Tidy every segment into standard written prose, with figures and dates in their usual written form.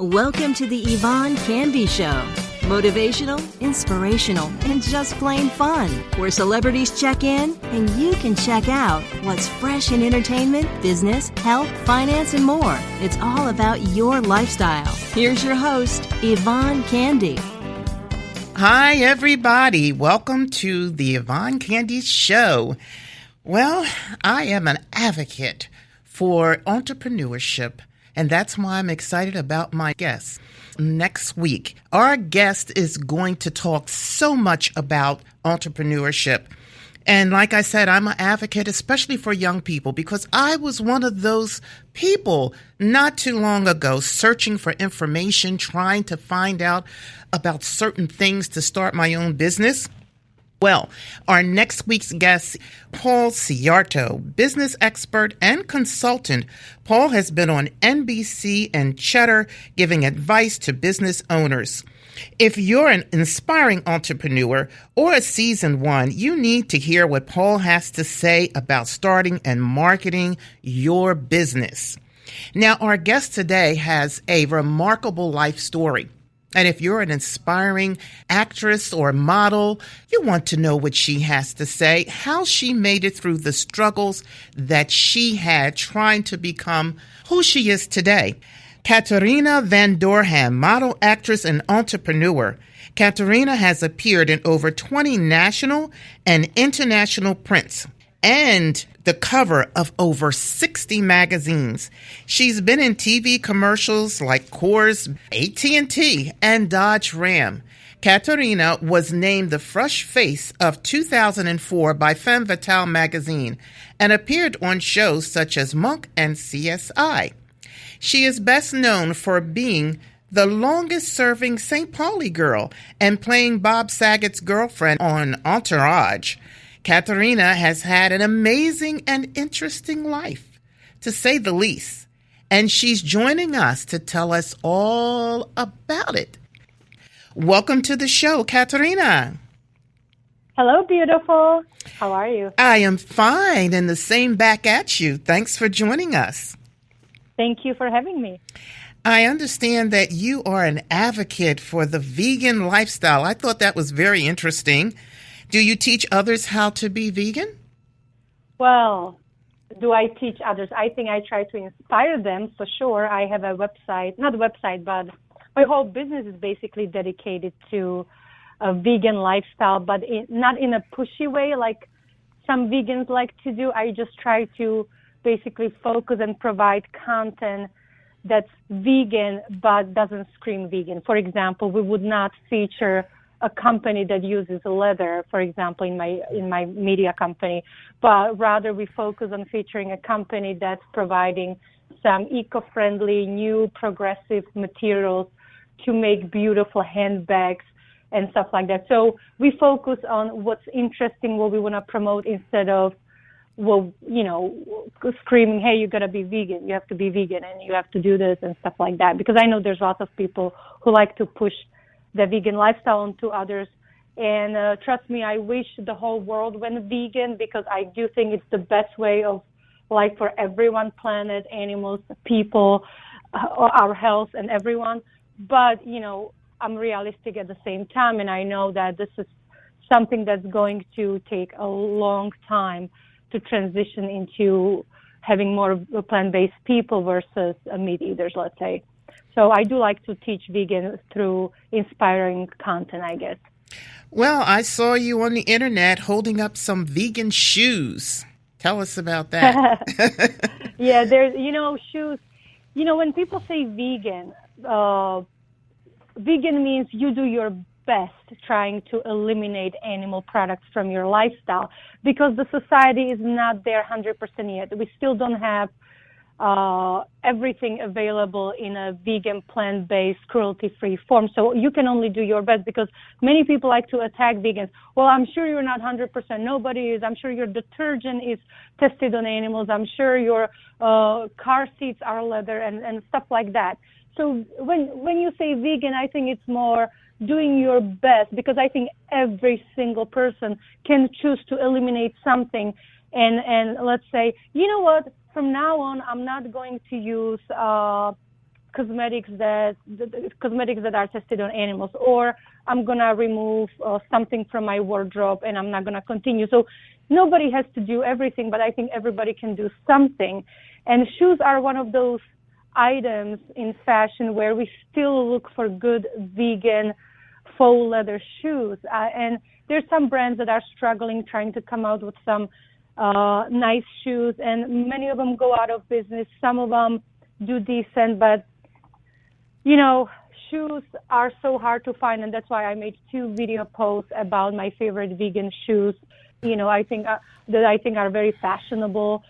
Welcome to the Yvonne Candy Show. Motivational, inspirational, and just plain fun. Where celebrities check in and you can check out what's fresh in entertainment, business, health, finance, and more. It's all about your lifestyle. Here's your host, Yvonne Candy. Hi, everybody. Welcome to the Yvonne Candy Show. Well, I am an advocate for entrepreneurship, and that's why I'm excited about my guest. Next week, our guest is going to talk so much about entrepreneurship. And like I said, I'm an advocate, especially for young people, because I was one of those people not too long ago searching for information, trying to find out about certain things to start my own business. Well, our next week's guest, Paul Ciarto, business expert and consultant. Paul has been on NBC and Cheddar giving advice to business owners. If you're an inspiring entrepreneur or a seasoned one, you need to hear what Paul has to say about starting and marketing your business. Now, our guest today has a remarkable life story. And if you're an inspiring actress or model, you want to know what she has to say, how she made it through the struggles that she had trying to become who she is today. Katarina Van Derham, model, actress, and entrepreneur. Katarina has appeared in over 20 national and international prints and the cover of over 60 magazines. She's been in TV commercials like Coors, AT&T, and Dodge Ram. Katarina was named the fresh face of 2004 by Femme Fatal Magazine and appeared on shows such as Monk and CSI. She is best known for being the longest-serving St. Pauli Girl and playing Bob Saget's girlfriend on Entourage. Katarina has had an amazing and interesting life, to say the least, and she's joining us to tell us all about it. Welcome to the show, Katarina. Hello, beautiful. How are you? I am fine, and the same back at you. Thanks for joining us. Thank you for having me. I understand that you are an advocate for the vegan lifestyle. I thought that was very interesting. Do you teach others how to be vegan? Well, do I teach others? I think I try to inspire them, for sure. I have a website, not a website, but my whole business is basically dedicated to a vegan lifestyle, but not in a pushy way like some vegans like to do. I just try to basically focus and provide content that's vegan but doesn't scream vegan. For example, we would not feature a company that uses leather, for example, in my media company, but rather we focus on featuring a company that's providing some eco-friendly, new, progressive materials to make beautiful handbags and stuff like that. So we focus on what's interesting, what we want to promote, instead of, well, screaming, hey, you got to be vegan, you have to be vegan, and you have to do this and stuff like that. Because I know there's lots of people who like to push the vegan lifestyle onto others. And trust me, I wish the whole world went vegan, because I do think it's the best way of life for everyone, planet, animals, people, our health, and everyone. But, I'm realistic at the same time, and I know that this is something that's going to take a long time to transition into having more plant-based people versus meat eaters, let's say. So I do like to teach vegan through inspiring content, I guess. Well, I saw you on the internet holding up some vegan shoes. Tell us about that. Yeah, there's, shoes. When people say vegan, vegan means you do your best trying to eliminate animal products from your lifestyle, because the society is not there 100% yet. We still don't have everything available in a vegan, plant-based, cruelty-free form. So you can only do your best, because many people like to attack vegans. Well, I'm sure you're not 100%. Nobody is. I'm sure your detergent is tested on animals. I'm sure your car seats are leather and stuff like that. So when you say vegan, I think it's more doing your best, because I think every single person can choose to eliminate something and let's say, you know what, from now on, I'm not going to use cosmetics that are tested on animals, or I'm gonna remove something from my wardrobe and I'm not gonna continue. So nobody has to do everything, but I think everybody can do something. And shoes are one of those items in fashion where we still look for good vegan faux leather shoes. And there's some brands that are struggling, trying to come out with some nice shoes, and many of them go out of business. Some of them do decent, but shoes are so hard to find, and that's why I made 2 video posts about my favorite vegan shoes. I think that are very fashionable,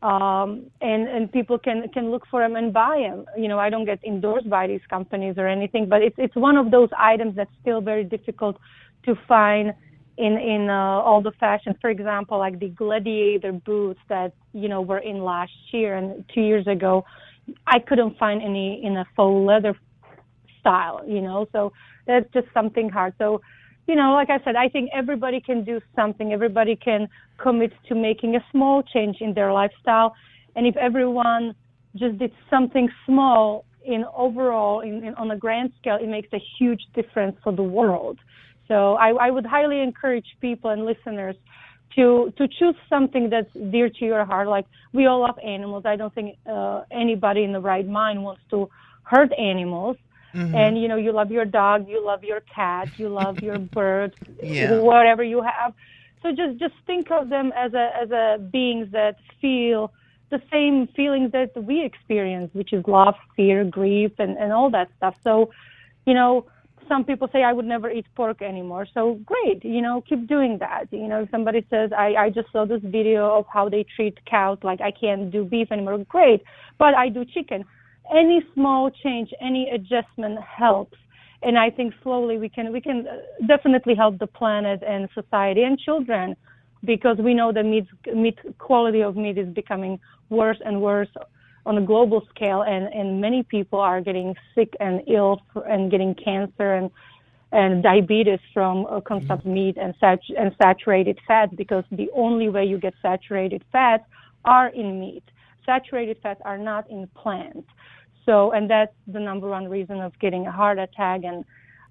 and people can look for them and buy them. I don't get endorsed by these companies or anything, but it's one of those items that's still very difficult to find in all the fashion. For example, like the Gladiator boots that were in last year and 2 years ago, I couldn't find any in a faux leather style. So that's just something hard. So like I said, I think everybody can do something. Everybody can commit to making a small change in their lifestyle. And if everyone just did something small on a grand scale, it makes a huge difference for the world. So I would highly encourage people and listeners to choose something that's dear to your heart. Like, we all love animals. I don't think anybody in the right mind wants to hurt animals. Mm-hmm. And, you love your dog, you love your cat, you love your bird, whatever you have. So just think of them as a beings that feel the same feelings that we experience, which is love, fear, grief, and all that stuff. So, some people say, I would never eat pork anymore. So great, keep doing that. If somebody says, I just saw this video of how they treat cows, like I can't do beef anymore, great, but I do chicken. Any small change, any adjustment helps. And I think slowly we can definitely help the planet and society and children, because we know the meat quality of meat is becoming worse and worse on a global scale, and many people are getting sick and ill and getting cancer and diabetes from consumption meat and saturated fats, because the only way you get saturated fats are in meat. Saturated fats are not in plants. So, and that's the number one reason of getting a heart attack. And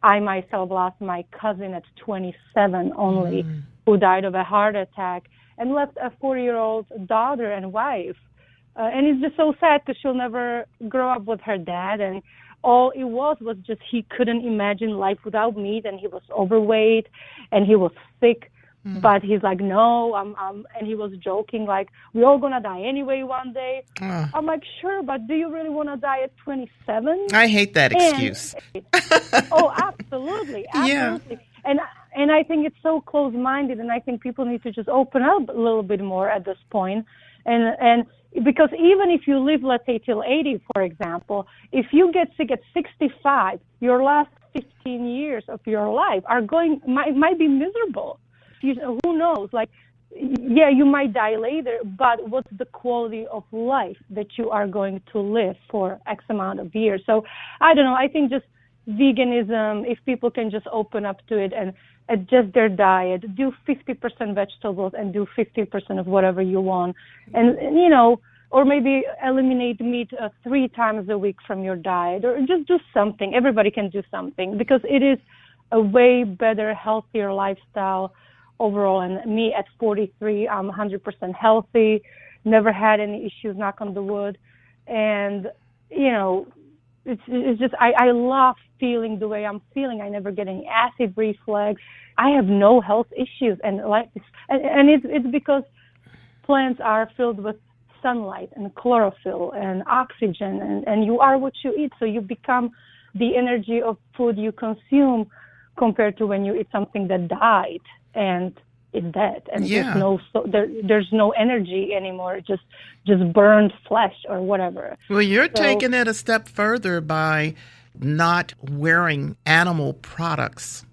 I myself lost my cousin at 27 only, who died of a heart attack, and left a 4-year-old daughter and wife. And it's just so sad, because she'll never grow up with her dad. And all it was just he couldn't imagine life without meat, and he was overweight, and he was sick. But he's like, no, and he was joking, like, we're all going to die anyway one day. I'm like, sure, but do you really want to die at 27? I hate that excuse. Oh, absolutely. Yeah. And I think it's so close-minded, and I think people need to just open up a little bit more at this point. And because even if you live, let's say, till 80, for example, if you get sick at 65, your last 15 years of your life might be miserable. Who knows? Like, yeah, you might die later, but what's the quality of life that you are going to live for X amount of years? So I don't know. I think just veganism, if people can just open up to it and adjust their diet, do 50% vegetables and do 50% of whatever you want, and or maybe eliminate meat 3 times a week from your diet, or just do something. Everybody can do something, because it is a way better, healthier lifestyle overall. And me at 43, I'm 100% healthy, never had any issues, knock on the wood. And, it's just, I love feeling the way I'm feeling. I never get any acid reflux. I have no health issues. And it's because plants are filled with sunlight and chlorophyll and oxygen, and you are what you eat. So you become the energy of food you consume, compared to when you eat something that died and it's dead, and there's no energy anymore, just burned flesh or whatever. Well, you're taking it a step further by not wearing animal products.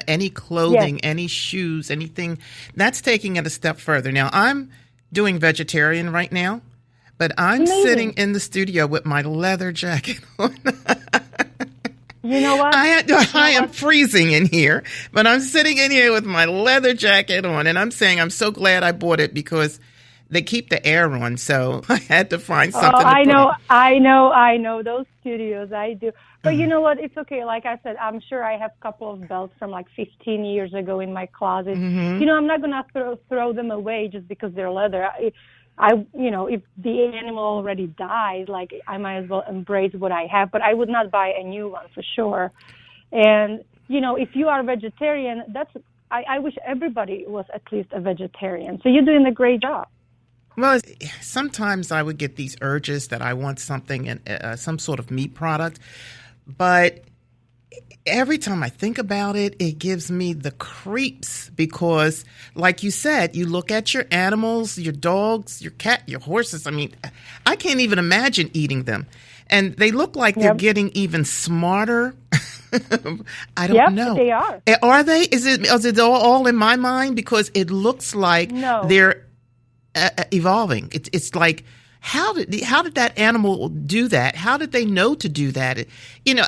Any clothing, any shoes, anything. That's taking it a step further. Now, I'm doing vegetarian right now, but I'm sitting in the studio with my leather jacket on. You know what? I am freezing in here, but I'm sitting in here with my leather jacket on, and I'm saying I'm so glad I bought it, because they keep the air on, so I had to find something. Oh, to put on. I know those studios. I do. But you know what? It's okay. Like I said, I'm sure I have a couple of belts from like 15 years ago in my closet. Mm-hmm. You know, I'm not going to throw them away just because they're leather. You know, if the animal already died, like I might as well embrace what I have, but I would not buy a new one for sure. And, you know, if you are vegetarian, I wish everybody was at least a vegetarian. So you're doing a great job. Well, sometimes I would get these urges that I want something in some sort of meat product, but every time I think about it, it gives me the creeps because, like you said, you look at your animals, your dogs, your cat, your horses. I mean, I can't even imagine eating them. And they look like they're getting even smarter. I don't know. They are. Are they? Is it all in my mind? Because it looks like they're evolving. It's like, how did that animal do that? How did they know to do that? You know,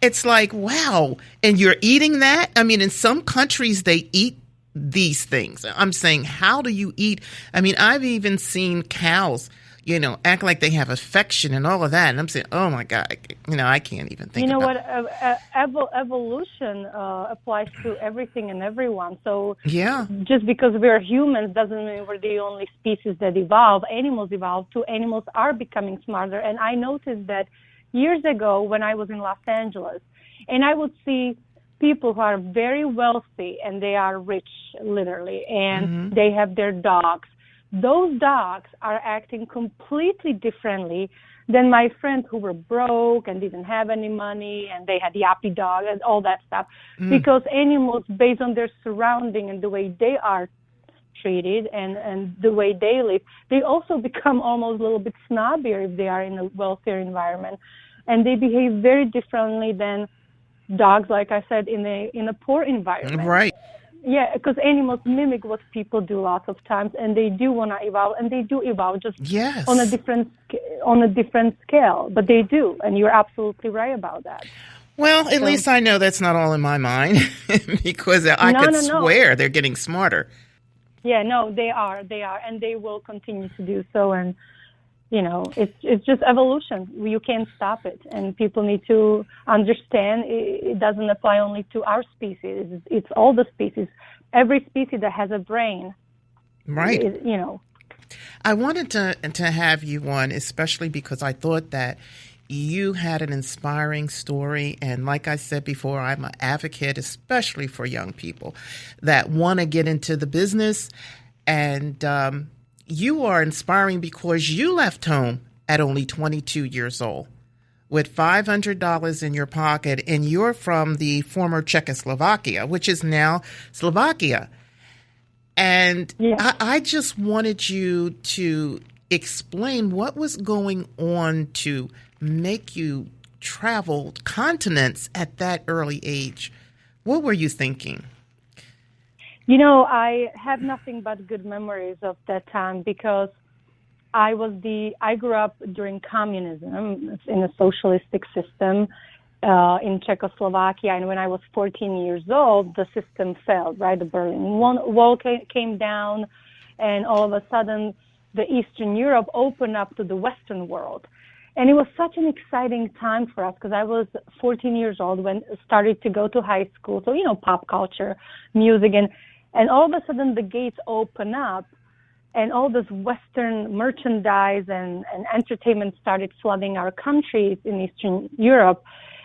it's like, wow. And you're eating that? I mean, in some countries, they eat these things. I'm saying, how do you eat? I mean, I've even seen cows, you know, act like they have affection and all of that. And I'm saying, oh, my God, you know, I can't even think about it. You know what? Evolution applies to everything and everyone. So just because we're humans doesn't mean we're the only species that evolve. Animals evolve too. Animals are becoming smarter. And I noticed that years ago when I was in Los Angeles, and I would see people who are very wealthy and they are rich, literally, and they have their dogs. Those dogs are acting completely differently than my friends who were broke and didn't have any money and they had yappy dog and all that stuff. Because animals, based on their surrounding and the way they are treated and the way they live, they also become almost a little bit snobbier if they are in a wealthier environment. And they behave very differently than dogs, like I said, in a poor environment. Right. Yeah, because animals mimic what people do lots of times, and they do want to evolve, and they do evolve just on a different scale. But they do, and you're absolutely right about that. Well, at least I know that's not all in my mind because I could swear they're getting smarter. Yeah, no, they are, and they will continue to do so. And you know, it's just evolution. You can't stop it, and people need to understand it doesn't apply only to our species. It's all the species. Every species that has a brain. Right. You know. I wanted to have you on, especially because I thought that you had an inspiring story. And like I said before, I'm an advocate, especially for young people that want to get into the business. And you are inspiring because you left home at only 22 years old with $500 in your pocket, and you're from the former Czechoslovakia, which is now Slovakia. And I just wanted you to explain what was going on to make you travel continents at that early age. What were you thinking? You know, I have nothing but good memories of that time because I grew up during communism in a socialistic system in Czechoslovakia, and when I was 14 years old, the system failed, right? The Berlin Wall came down, and all of a sudden, the Eastern Europe opened up to the Western world. And it was such an exciting time for us because I was 14 years old when I started to go to high school. So, you know, pop culture, music, and all of a sudden the gates open up and all this Western merchandise and entertainment started flooding our countries in Eastern Europe.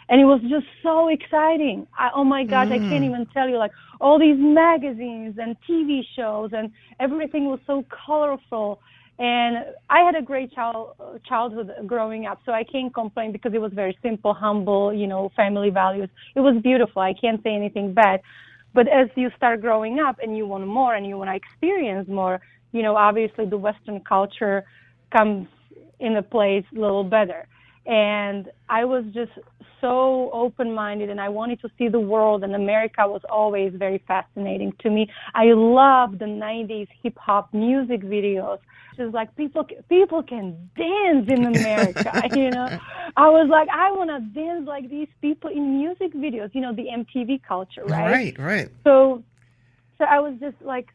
And it was just so exciting. Oh my gosh, I can't even tell you, like all these magazines and TV shows and everything was so colorful. And I had a great childhood growing up, so I can't complain because it was very simple, humble, you know, family values. It was beautiful. I can't say anything bad. But as you start growing up and you want more and you want to experience more, you know, obviously the Western culture comes into place a little better. And I was just so open-minded and I wanted to see the world, and America was always very fascinating to me. I love the 90s hip-hop music videos. It's like people can dance in America, you know. I was like, I want to dance like these people in music videos, you know, the MTV culture, right? Right. So I was just like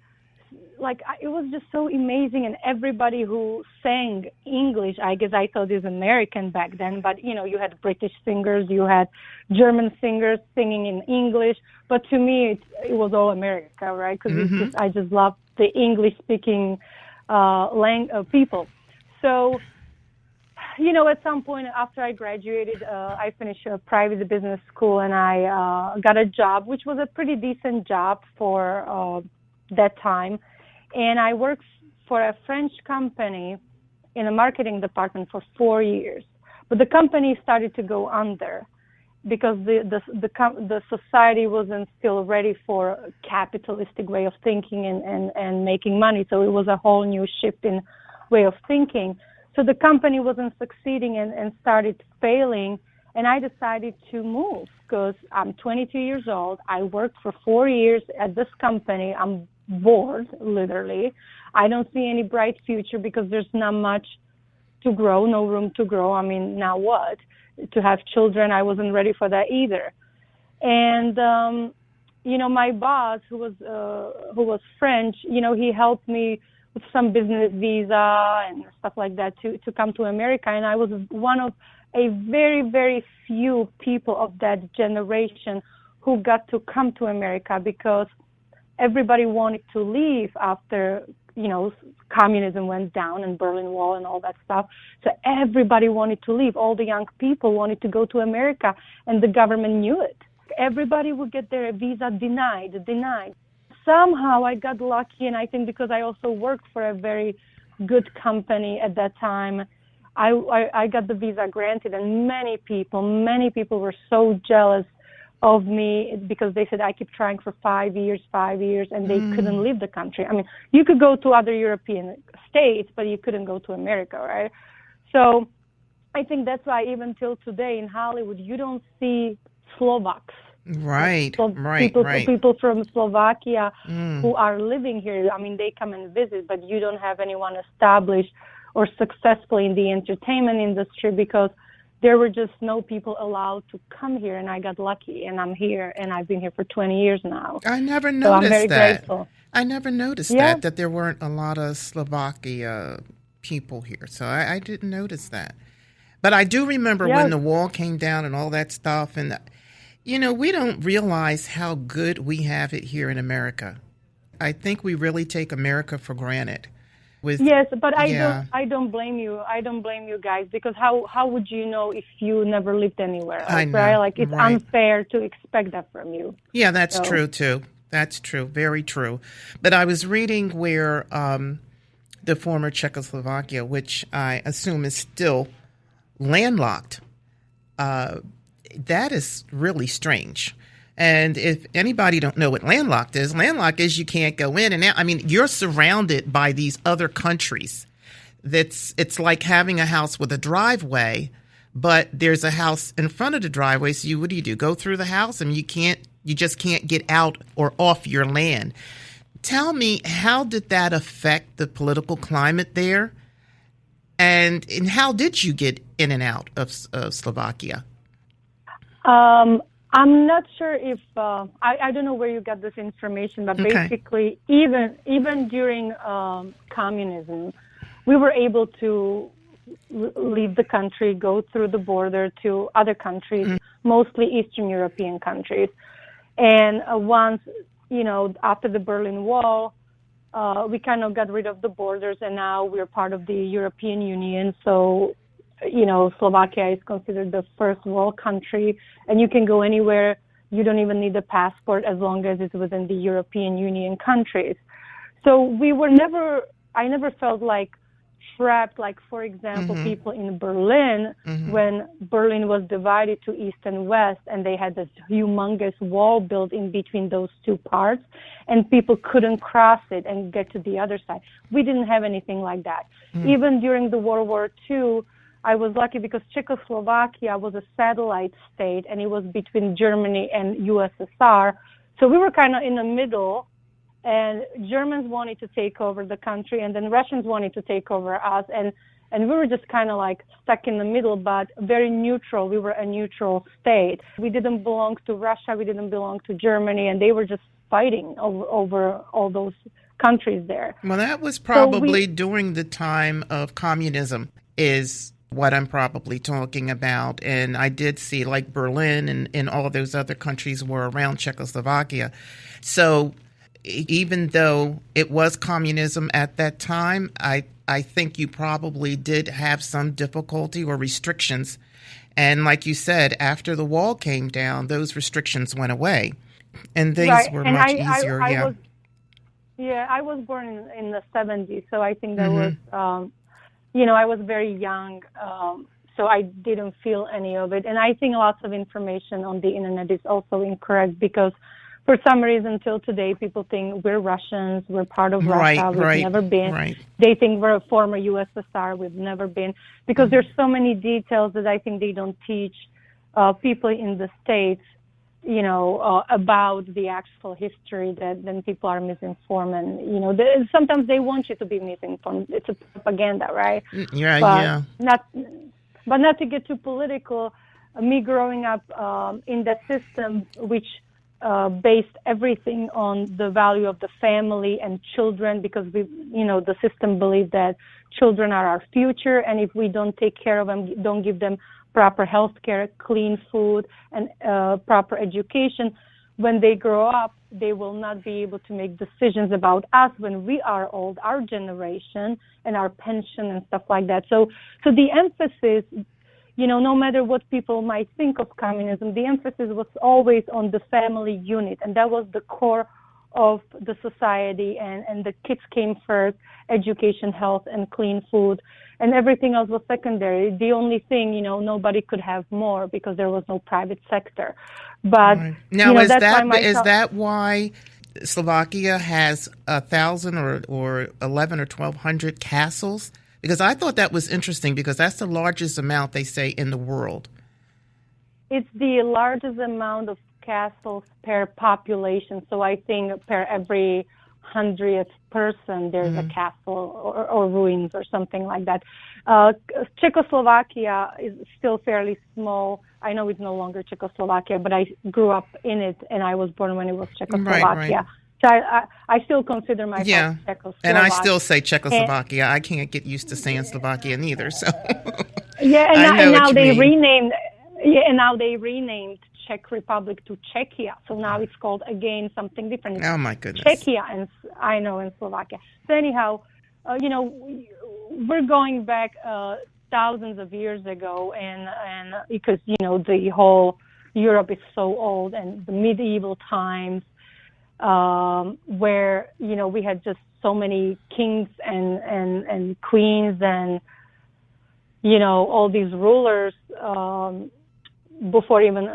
it was just so amazing. And everybody who sang English, I guess I thought it was American back then, but you had British singers, you had German singers singing in English, but to me it was all America, right? Because I just loved the English speaking people. So at some point after I graduated, I finished a private business school, and I got a job, which was a pretty decent job for that time. And I worked for a French company in the marketing department for 4 years. But the company started to go under because the society wasn't still ready for a capitalistic way of thinking and making money. So it was a whole new shift in way of thinking. So the company wasn't succeeding and started failing. And I decided to move because I'm 22 years old. I worked for 4 years at this company. I'm bored, literally. I don't see any bright future because there's not much to grow, no room to grow. I mean, now what? To have children, I wasn't ready for that either. And, my boss, who was French, he helped me with some business visa and stuff like that to come to America. And I was one of a very, very few people of that generation who got to come to America because everybody wanted to leave after, communism went down and Berlin Wall and all that stuff. So everybody wanted to leave. All the young people wanted to go to America, and the government knew it. Everybody would get their visa denied. Somehow I got lucky, and I think because I also worked for a very good company at that time, I got the visa granted, and many people were so jealous of me because they said I keep trying for 5 years, and they couldn't leave the country. I mean, you could go to other European states, but you couldn't go to America, right? So I think that's why even till today in Hollywood, you don't see Slovaks. Right. People from Slovakia who are living here. I mean, they come and visit, but you don't have anyone established or successful in the entertainment industry because there were just no people allowed to come here, and I got lucky, and I'm here, and I've been here for 20 years now. I never noticed so I'm very that. Grateful. I never noticed that there weren't a lot of Slovakia people here, so I didn't notice that. But I do remember when the wall came down and all that stuff, and we don't realize how good we have it here in America. I think we really take America for granted. Yes, but I don't blame you. I don't blame you guys because how would you know if you never lived anywhere else, I know, right? Like it's unfair to expect that from you. Yeah, that's true too. That's true, very true. But I was reading where the former Czechoslovakia, which I assume is still landlocked, that is really strange. And if anybody don't know what landlocked is you can't go in and out. I mean, you're surrounded by these other countries. It's like having a house with a driveway, but there's a house in front of the driveway. So what do? Go through the house, and you just can't get out or off your land. Tell me, how did that affect the political climate there? And how did you get in and out of Slovakia? I'm not sure if I don't know where you got this information, but basically, even during communism, we were able to leave the country, go through the border to other countries, mostly Eastern European countries. And once, after the Berlin Wall, we kind of got rid of the borders, and now we're part of the European Union. So Slovakia is considered the first world country, and you can go anywhere. You don't even need a passport as long as it's within the European Union countries. So I never felt like trapped, like, for example, people in Berlin, when Berlin was divided to East and West, and they had this humongous wall built in between those two parts, and people couldn't cross it and get to the other side. We didn't have anything like that. Even during the World War II, I was lucky because Czechoslovakia was a satellite state, and it was between Germany and USSR. So we were kind of in the middle, and Germans wanted to take over the country, and then Russians wanted to take over us, and we were just kind of like stuck in the middle, but very neutral. We were a neutral state. We didn't belong to Russia, we didn't belong to Germany, and they were just fighting over all those countries there. Well, that was probably during the time of communism is what I'm probably talking about. And I did see like Berlin and all of those other countries were around Czechoslovakia. So even though it was communism at that time, I think you probably did have some difficulty or restrictions. And like you said, after the wall came down, those restrictions went away and things were much easier. I was born in the 70s, so I think there was, I was very young, so I didn't feel any of it. And I think lots of information on the internet is also incorrect because for some reason till today people think we're Russians, we're part of Russia, we've never been. Right. They think we're a former USSR, we've never been. Because there's so many details that I think they don't teach people in the States, about the actual history that then people are misinformed. And, sometimes they want you to be misinformed. It's a propaganda, right? But not to get too political, me growing up in that system, which based everything on the value of the family and children, because the system believed that children are our future, and if we don't take care of them, don't give them proper health care, clean food, and proper education, when they grow up, they will not be able to make decisions about us when we are old, our generation, and our pension and stuff like that. So the emphasis, no matter what people might think of communism, the emphasis was always on the family unit, and that was the core of the society, and the kids came first, education, health, and clean food, and everything else was secondary. The only thing, nobody could have more because there was no private sector. But now, is that why Slovakia has 1,000 or 11 or 1,200 castles? Because I thought that was interesting because that's the largest amount, they say, in the world. It's the largest amount of castles per population. So I think per every 100th person, there's a castle or ruins or something like that. Czechoslovakia is still fairly small. I know it's no longer Czechoslovakia, but I grew up in it, and I was born when it was Czechoslovakia. Right. So I still consider myself Czechoslovak. And I still say Czechoslovakia. I can't get used to saying Slovakia neither. So and now they renamed Czech Republic to Czechia. So now it's called again something different. Oh my goodness. Czechia and Slovakia. So anyhow, we're going back thousands of years ago, and because the whole Europe is so old, and the medieval times. Where we had just so many kings and queens and all these rulers before even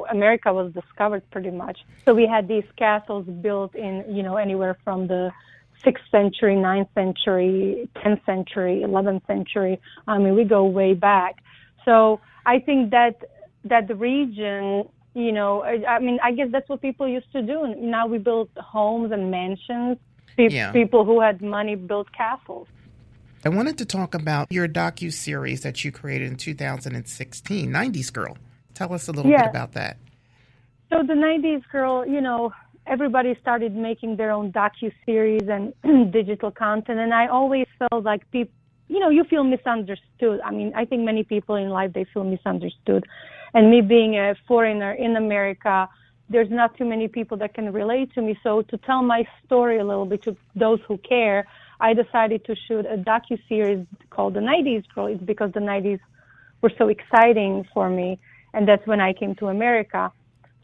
America was discovered pretty much. So we had these castles built in anywhere from the 6th century, 9th century, 10th century, 11th century. I mean, we go way back. So I think that the region. I guess that's what people used to do. Now we build homes and mansions. People who had money built castles. I wanted to talk about your docu-series that you created in 2016, 90s Girl. Tell us a little bit about that. So the 90s Girl, everybody started making their own docu-series and digital content, and I always felt like people, you feel misunderstood. I mean, I think many people in life, they feel misunderstood. And me being a foreigner in America, there's not too many people that can relate to me. So to tell my story a little bit to those who care, I decided to shoot a docu-series called The 90s Girl. It's because the 90s were so exciting for me, and that's when I came to America.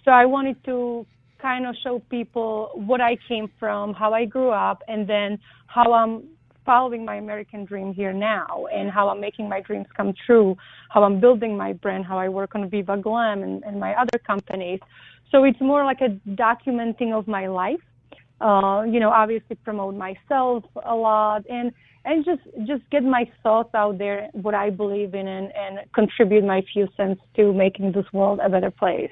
So I wanted to kind of show people what I came from, how I grew up, and then how I'm following my American dream here now, and how I'm making my dreams come true, how I'm building my brand, how I work on Viva Glam and my other companies. So it's more like a documenting of my life, obviously promote myself a lot and just get my thoughts out there, what I believe in, and contribute my few cents to making this world a better place.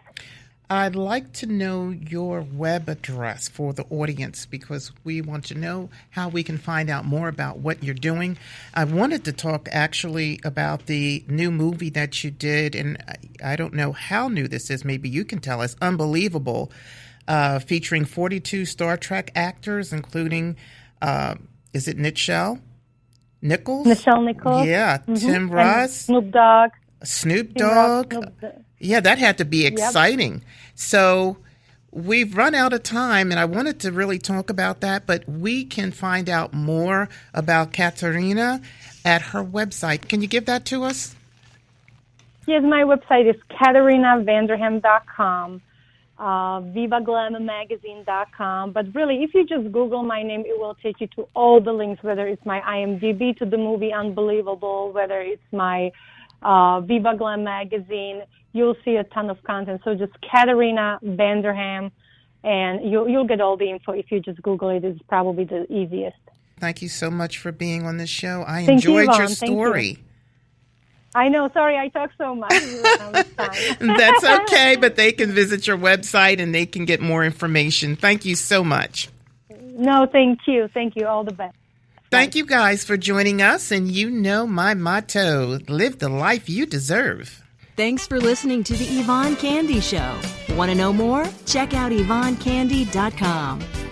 I'd like to know your web address for the audience because we want to know how we can find out more about what you're doing. I wanted to talk actually about the new movie that you did, and I don't know how new this is. Maybe you can tell us. Unbelievable, featuring 42 Star Trek actors, including is it Nichelle Nichols? Nichelle Nichols. Yeah, Tim Ross. Snoop Dogg. Snoop Dogg. Yeah, that had to be exciting. Yep. So we've run out of time, and I wanted to really talk about that, but we can find out more about Katarina at her website. Can you give that to us? Yes, my website is KatarinaVanDerham.com, VivaGlamourMagazine.com. But really, if you just Google my name, it will take you to all the links, whether it's my IMDb to the movie Unbelievable, whether it's my Viva Glam magazine. You'll see a ton of content. So just Katarina Van Derham, and you'll get all the info if you just Google it. It's probably the easiest. Thank you so much for being on this show. I enjoyed your story. I know. Sorry, I talk so much. That's okay, but they can visit your website and they can get more information. Thank you so much. No, thank you. Thank you. All the best. Thank you guys for joining us. And you know my motto, live the life you deserve. Thanks for listening to the Yvonne Candy Show. Want to know more? Check out YvonneCandy.com.